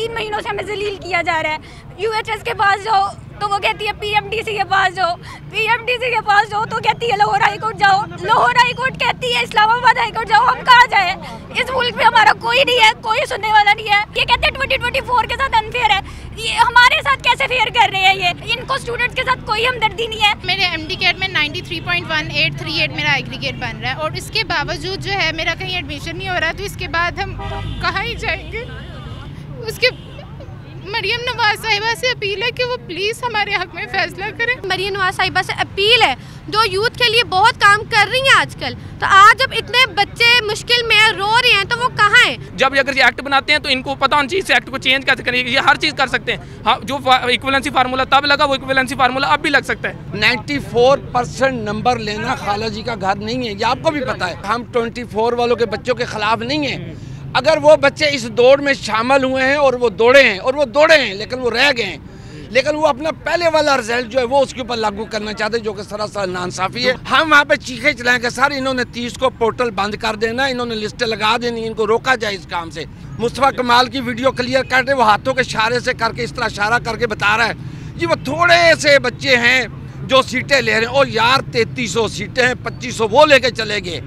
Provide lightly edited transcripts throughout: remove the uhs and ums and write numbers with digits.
3 महीनों से हमें जलील किया जा रहा है। यूएचएस के पास जाओ तो वो कहती है पीएमडीसी के पास जाओ, पीएमडीसी के पास जाओ तो कहती है लाहौर हाई कोर्ट जाओ, लाहौर हाई कोर्ट कहती है इस्लामाबाद हाई कोर्ट जाओ। हम कहाँ जाए? इस मुल्क में हमारा कोई नहीं है, कोई सुनने वाला नहीं है। ये कहते हैं 2024 के साथ अनफेयर है, ये हमारे साथ कैसे फेयर कर रहे हैं? ये इनको स्टूडेंट्स के साथ कोई हमदर्दी नहीं है। मेरे MD-CAT में 93.1838 मेरा एग्रीगेट बन रहा है और इसके बावजूद जो है मेरा कहीं एडमिशन नहीं हो रहा, तो इसके बाद हम कहाँ ही जाएंगे? उसके मरियम नवाज साहिबा से अपील है कि वो प्लीज़ हमारे हक में फैसला करें। मरियम नवाज साहिबा से अपील है जो यूथ के लिए बहुत काम कर रही हैं आजकल, तो आज जब इतने बच्चे मुश्किल में रो रहे हैं तो वो कहाँ हैं? जब अगर ये एक्ट बनाते हैं तो इनको पता होना चाहिए इस एक्ट को चेंज कैसे करेंगे। ये हर चीज़ कर सकते हैं। हाँ, जो इक्विवेलेंसी फार्मूला तब लगा वो इक्विवेलेंसी फार्मूला अब भी लग सकता है। 94% नंबर लेना खाला जी का घर नहीं है, ये आपको भी पता है। हम 24 वालों के बच्चों के खिलाफ नहीं हैं। अगर वो बच्चे इस दौड़ में शामिल हुए हैं और वो दौड़े हैं लेकिन वो रह गए हैं, लेकिन वो अपना पहले वाला रिजल्ट जो है वो उसके ऊपर लागू करना चाहते हैं, जो कि सरासर नाइंसाफी है। हम वहाँ पे चीखे चलाएंगे सर इन्होंने 30 को पोर्टल बंद कर देना, इन्होंने लिस्टें लगा देनी, इनको रोका जाए इस काम से। मुस्तफा कमाल की वीडियो क्लियर कर रहे, वो हाथों के इशारे से करके इस तरह इशारा करके बता रहा है जी वो थोड़े से बच्चे हैं जो सीटें ले रहे हैं। और यार 3300 सीटें हैं, 2500 वो लेके चले गए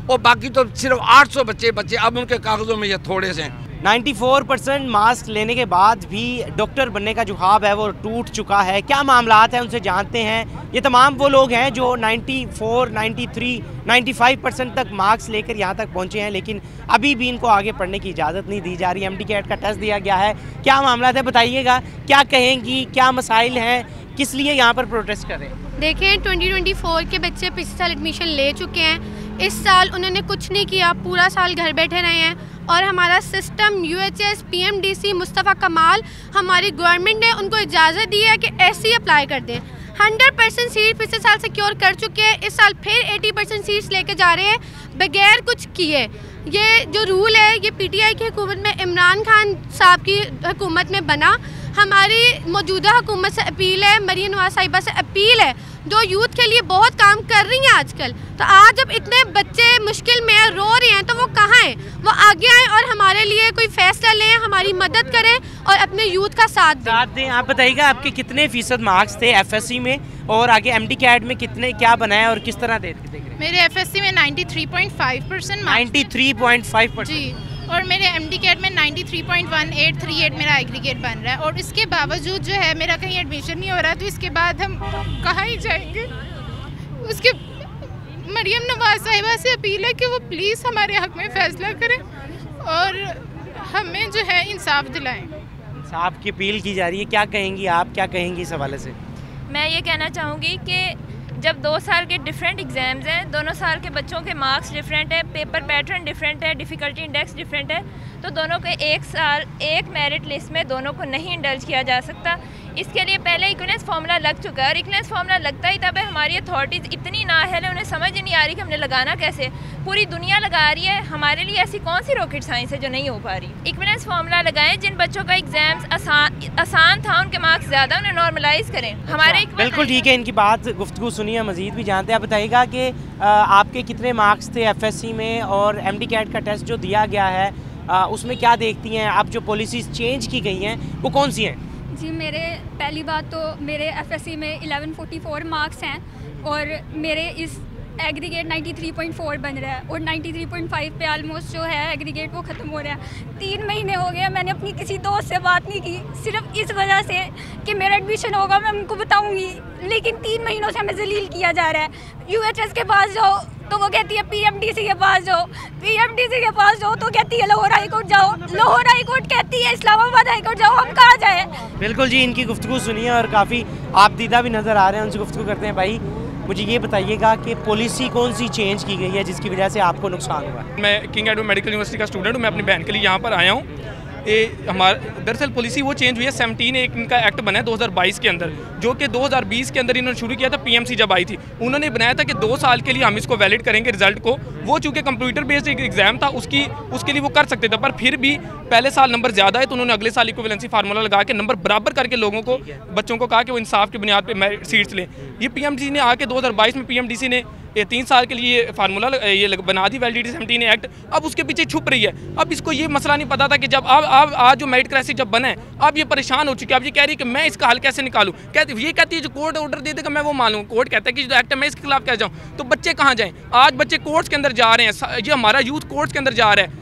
और बाकी तो सिर्फ 800 बच्चे बचे। अब उनके कागजों में ये थोड़े से हैं। 94% मास्क लेने के बाद भी डॉक्टर बनने का जो ख्वाब है वो टूट चुका है। क्या मामलात हैं उनसे जानते हैं। ये तमाम वो लोग हैं जो 94, 93, 95% तक मार्क्स लेकर यहाँ तक पहुँचे हैं, लेकिन अभी भी इनको आगे पढ़ने की इजाज़त नहीं दी जा रही। MD-CAT का टेस्ट दिया गया है। क्या मामलात है बताइएगा, क्या कहेंगी, क्या मसाइल हैं, किस लिए यहाँ पर प्रोटेस्ट कर रहे हैं? देखें 2024 के बच्चे पिछले साल एडमिशन ले चुके हैं, इस साल उन्होंने कुछ नहीं किया, पूरा साल घर बैठे रहे हैं। और हमारा सिस्टम UHS, PMDC, मुस्तफ़ा कमाल, हमारी गवर्नमेंट ने उनको इजाज़त दी है कि ऐसे ही अप्लाई कर दें। 100% सीट पिछले साल सिक्योर कर चुके हैं, इस साल फिर 80% सीट्स लेके जा रहे हैं बगैर कुछ किए। ये जो रूल है ये PTI की हुकूमत में इमरान खान साहब की हुकूमत में बना। हमारी मौजूदा हुकूमत से अपील है, मरियम नवाज साहिबा से अपील है जो यूथ के लिए बहुत काम कर रही हैं आजकल, तो आज जब इतने बच्चे मुश्किल में रो रहे हैं तो वो कहाँ हैं? वो आगे आएँ और हमारे लिए कोई फैसला लें, हमारी मदद करें और अपने यूथ का साथ दें। आप बताइएगा आपके कितने फ़ीसद मार्क्स थे FSC में और आगे MD-CAT में कितने, क्या बनाया और किस तरह देख रहे हैं? मेरे FSC में 93.5% 93.5% जी, और मेरे MD-CAT में 93.1838 मेरा एग्रीगेट बन रहा है और इसके बावजूद जो है मेरा कहीं एडमिशन नहीं हो रहा, तो इसके बाद हम कहाँ ही जाएंगे? उसके मरियम नवाज साहिबा से अपील है कि वो प्लीज़ हमारे हक में फ़ैसला करें और हमें जो है इंसाफ दिलाएं। इंसाफ की अपील की जा रही है, क्या कहेंगी आप, क्या कहेंगी इस हवाले से? मैं ये कहना चाहूँगी कि जब 2 साल के डिफरेंट एग्ज़ाम्स हैं, दोनों साल के बच्चों के मार्क्स डिफरेंट है, पेपर पैटर्न डिफरेंट है, डिफ़िकल्टी इंडेक्स डिफरेंट है, तो दोनों के एक साल एक मेरिट लिस्ट में दोनों को नहीं इंडल्ज किया जा सकता। इसके लिए पहले इक्विवेलेंस फार्मूला लग चुका है और इक्विवेलेंस फार्मूला लगता ही तब है हमारी अथॉरिटीज़ इतनी नाअहल है, उन्हें समझ ही नहीं आ रही कि हमने लगाना कैसे। पूरी दुनिया लगा रही है, हमारे लिए ऐसी कौन सी रॉकेट साइंस है जो नहीं हो पा रही। इक्विवेलेंस फार्मूला लगाएं, जिन बच्चों का एग्जाम्स आसान था उनके मार्क्स ज़्यादा, उन्हें नॉर्मलाइज करें। हमारे बिल्कुल ठीक है, इनकी बात गुफ्तगू सुनिए, मज़ीद भी जानते हैं। आप बताइएगा कि आपके कितने मार्क्स थे FSC में और MD-CAT का टेस्ट जो दिया गया है उसमें क्या देखती हैं आप? जो पॉलिसीज़ चेंज की गई हैं वो कौन सी हैं? जी, मेरे पहली बात तो मेरे FSC में 1144 मार्क्स हैं और मेरे इस एग्रीगेट 93.4 बन रहा है और 93.5 पे आलमोस्ट जो है एग्रीगेट वो ख़त्म हो रहा है। 3 महीने हो गए, मैंने अपनी किसी दोस्त से बात नहीं की, सिर्फ इस वजह से कि मेरा एडमिशन होगा मैं उनको बताऊंगी, लेकिन 3 महीनों से हमें जलील किया जा रहा है। UHS के पास जाओ तो वो कहती है PMDC के पास जाओ, PMDC के पास जाओ तो कहती है लाहौर हाई कोर्ट जाओ, लाहौर हाई कोर्ट कहती है इस्लामाबाद हाई कोर्ट जाओ। हम कहाँ जाए? बिल्कुल जी, इनकी गुफ्तगू सुनिए और काफ़ी आप दीदा भी नज़र आ रहे हैं, उनसे गुफ्तगू करते हैं। भाई मुझे ये बताइएगा कि पॉलिसी कौन सी चेंज की गई है जिसकी वजह से आपको नुकसान हुआ? मैं किंग एडवर्ड मेडिकल यूनिवर्सिटी का स्टूडेंट हूँ, मैं अपनी बहन के लिए यहाँ पर आया हूँ। हमारा दरअसल पॉलिसी वो चेंज हुई है, 17 एक इनका एक्ट बना है 2022 के अंदर, जो कि 2020 के अंदर इन्होंने शुरू किया था। PMC जब आई थी उन्होंने बनाया था कि 2 साल के लिए हम इसको वैलिड करेंगे रिजल्ट को। वो चूँकि कंप्यूटर बेस्ड एक एग्जाम था उसके लिए वो कर सकते थे, पर फिर भी पहले साल नंबर ज़्यादा है तो उन्होंने अगले साल इक्विवेलेंसी फार्मूला लगा के नंबर बराबर करके लोगों को, बच्चों को कहा कि वो इंसाफ की बुनियाद पर सीट्स लें। ये PMDC ने आके 2022 में PMDC ने ये 3 साल के लिए फार्मूला ये बना दी वैलिडिटी 17 एक्ट, अब उसके पीछे छुप रही है। अब इसको ये मसला नहीं पता था कि जब अब आज जो मेरिट क्राइसिस जब बना है, अब ये परेशान हो चुकी है। अब ये कह रही है कि मैं इसका हल कैसे निकालूं, ये कहती है जो कोर्ट ऑर्डर दे देगा मैं वो मानूं। कोर्ट कहता है कि जो एक्ट है मैं इसके खिलाफ क्या जाऊँ। तो बच्चे कहाँ जाएँ? आज बच्चे कोर्ट्स के अंदर जा रहे हैं, ये हमारा यूथ कोर्ट्स के अंदर जा रहा है।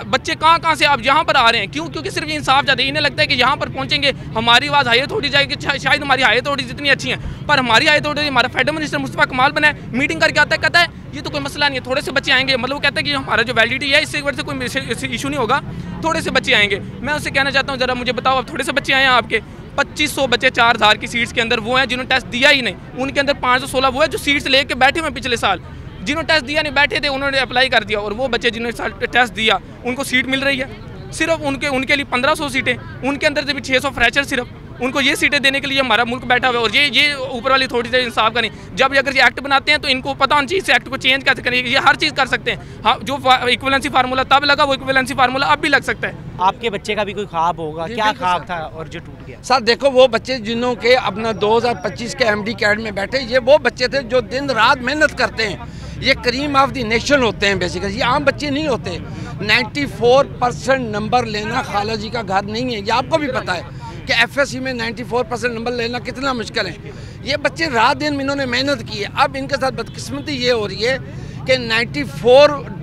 बच्चे कहाँ से अब यहाँ पर आ रहे हैं, क्यों? क्योंकि सिर्फ ये इंसाफ चाहते हैं। इन्हें लगता है कि यहाँ पर पहुँचेंगे हमारी आवाज़ हाई अथॉरिटी जाएगी, शायद हमारी हाई अथॉरिटी जितनी अच्छी हैं, पर हमारी हाई अथॉरिटी हमारा फेडरल मिनिस्टर मुस्तफा कमाल बना है, मीटिंग करके आता है, कहता है ये तो कोई मसला नहीं है, थोड़े से बच्चे आएंगे। मतलब वो कहता है कि हमारा जो वैलिडिटी है इससे वजह से कोई इशू नहीं होगा, थोड़े से बच्चे आएंगे। मैं उससे कहना चाहता हूँ ज़रा मुझे बताओ, अब थोड़े से बच्चे आए हैं आपके 2500 बच्चे 4000 की सीट्स के अंदर वो हैं जिन्होंने टेस्ट दिया ही नहीं, उनके अंदर 516 वो है जो सीट्स लेके बैठे हुए पिछले साल, जिन्होंने टेस्ट दिया नहीं बैठे थे उन्होंने अप्लाई कर दिया, और वो बच्चे जिन्होंने टेस्ट दिया उनको सीट मिल रही है। सिर्फ उनके लिए 1500 सीटें, उनके अंदर से भी 600 फ्रेशर, सिर्फ उनको ये सीटें देने के लिए हमारा मुल्क बैठा हुआ है। और ये ऊपर वाली अथॉरिटी से इंसाफ करें। जब अगर ये एक्ट बनाते हैं तो इनको पता होना चाहिए इस एक्ट को चेंज कैसे करें। ये हर चीज़ कर सकते हैं। हाँ, जो इक्विवेलेंसी फार्मूला तब लगा वो इक्विवेलेंसी फार्मूला अब भी लग सकता है। आपके बच्चे का भी कोई ख्वाब होगा, क्या ख्वाब था और जो टूट गया? सर देखो, वो बच्चे जिन्हों के अपना 2025 के MD कैड में बैठे, ये वो बच्चे थे जो दिन रात मेहनत करते हैं। ये क्रीम ऑफ द नेशन होते हैं बेसिकली, ये आम बच्चे नहीं होते। 94% नंबर लेना खाला जी का घर नहीं है, ये आपको भी पता है कि FSC में 94% नंबर लेना कितना मुश्किल है। ये बच्चे रात दिन इन्होंने मेहनत की है। अब इनके साथ बदकिस्मती ये हो रही है कि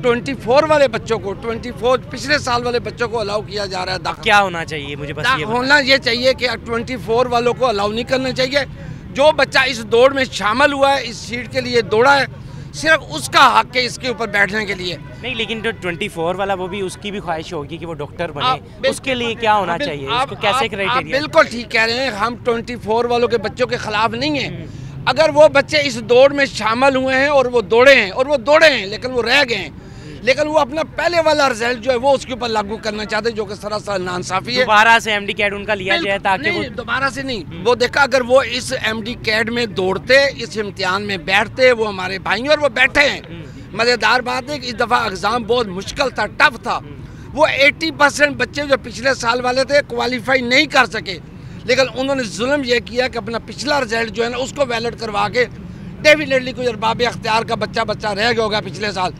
24 वाले बच्चों को 24 पिछले साल वाले बच्चों को अलाउ किया जा रहा है। क्या होना चाहिए? मुझे बस ये होना ये चाहिए कि 24 वालों को अलाउ नहीं करना चाहिए। जो बच्चा इस दौड़ में शामिल हुआ है, इस सीट के लिए दौड़ा है, सिर्फ उसका हक है इसके ऊपर बैठने के लिए। नहीं, लेकिन जो 24 वाला वो भी उसकी भी ख्वाहिश होगी कि वो डॉक्टर बने, उसके लिए क्या होना चाहिए? उसको कैसे क्राइटेरिया? बिल्कुल ठीक कह रहे हैं, हम 24 वालों के बच्चों के खिलाफ नहीं हैं। अगर वो बच्चे इस दौड़ में शामिल हुए हैं और वो दौड़े हैं लेकिन वो रह गए हैं, लेकिन वो अपना पहले वाला रिजल्ट जो है वो उसके ऊपर लागू करना चाहते हैं, जो कि सरासर नाइंसाफी है। दोबारा से MD कैड उनका लिया जाए ताकि वो दोबारा से नहीं, वो देखा अगर वो इस MD कैड में दौड़ते, इस इम्तिहान में बैठते, वो हमारे भाई और वो बैठे हैं। मज़ेदार बात है कि इस दफ़ा एग्ज़ाम बहुत मुश्किल था, टफ था। वो 80% बच्चे जो पिछले साल वाले थे क्वालिफाई नहीं कर सके, लेकिन उन्होंने जुल्म यह किया कि अपना पिछला रिजल्ट जो है ना उसको वैलिड करवा के डेफिनेटली कोई अरबाब अख्तियार का बच्चा रह गया होगा पिछले साल,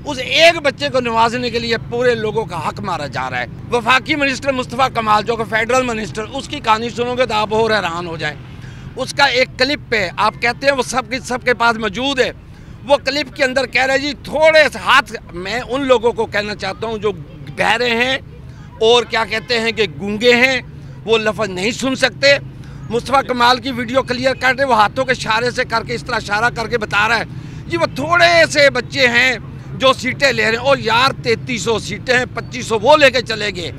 उस एक बच्चे को नवाजने के लिए पूरे लोगों का हक मारा जा रहा है। वफाकी मिनिस्टर मुस्तफ़ा कमाल जो कि फेडरल मिनिस्टर, उसकी कहानी सुनोगे तो आप और हैरान हो जाएं। उसका एक क्लिप पे आप कहते हैं वो सबके पास मौजूद है। वो क्लिप के अंदर कह रहे जी थोड़े से हाथ, मैं उन लोगों को कहना चाहता हूँ जो बहरे हैं और क्या कहते हैं कि गूंगे हैं, वो लफ्ज़ नहीं सुन सकते। मुस्तफ़ा कमाल की वीडियो क्लियर कर रहे, वो हाथों के इशारे से करके इस तरह इशारा करके बता रहा है जी वो थोड़े से बच्चे हैं जो सीटें ले रहे हैं। और यार 3300 सीटें हैं, 2500 वो लेके चले गए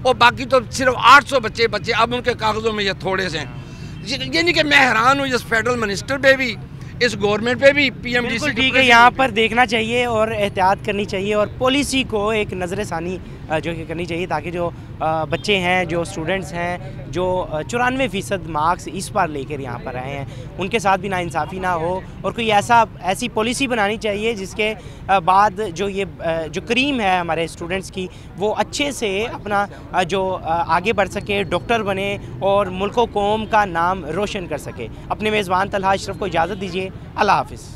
और बाकी तो सिर्फ 800 बच्चे बचे। अब उनके कागज़ों में ये थोड़े से हैं। ये नहीं कि मैं हैरान हूँ इस फेडरल मिनिस्टर पे भी, इस गवर्नमेंट पे भी, PMDC ठीक है, यहाँ पर देखना चाहिए और एहतियात करनी चाहिए और पॉलिसी को एक नज़रसानी जो कि करनी चाहिए ताकि जो बच्चे हैं, जो स्टूडेंट्स हैं, जो 94% मार्क्स इस बार लेकर यहाँ पर आए हैं, उनके साथ भी नाइंसाफ़ी ना हो और कोई ऐसी पॉलिसी बनानी चाहिए जिसके बाद जो क्रीम है हमारे स्टूडेंट्स की वो अच्छे से अपना जो आगे बढ़ सके, डॉक्टर बने और मुल्क व कौम का नाम रोशन कर सके। अपने मेज़बान तलहा अशरफ को इजाज़त दीजिए। अल्लाह हाफ़िज़।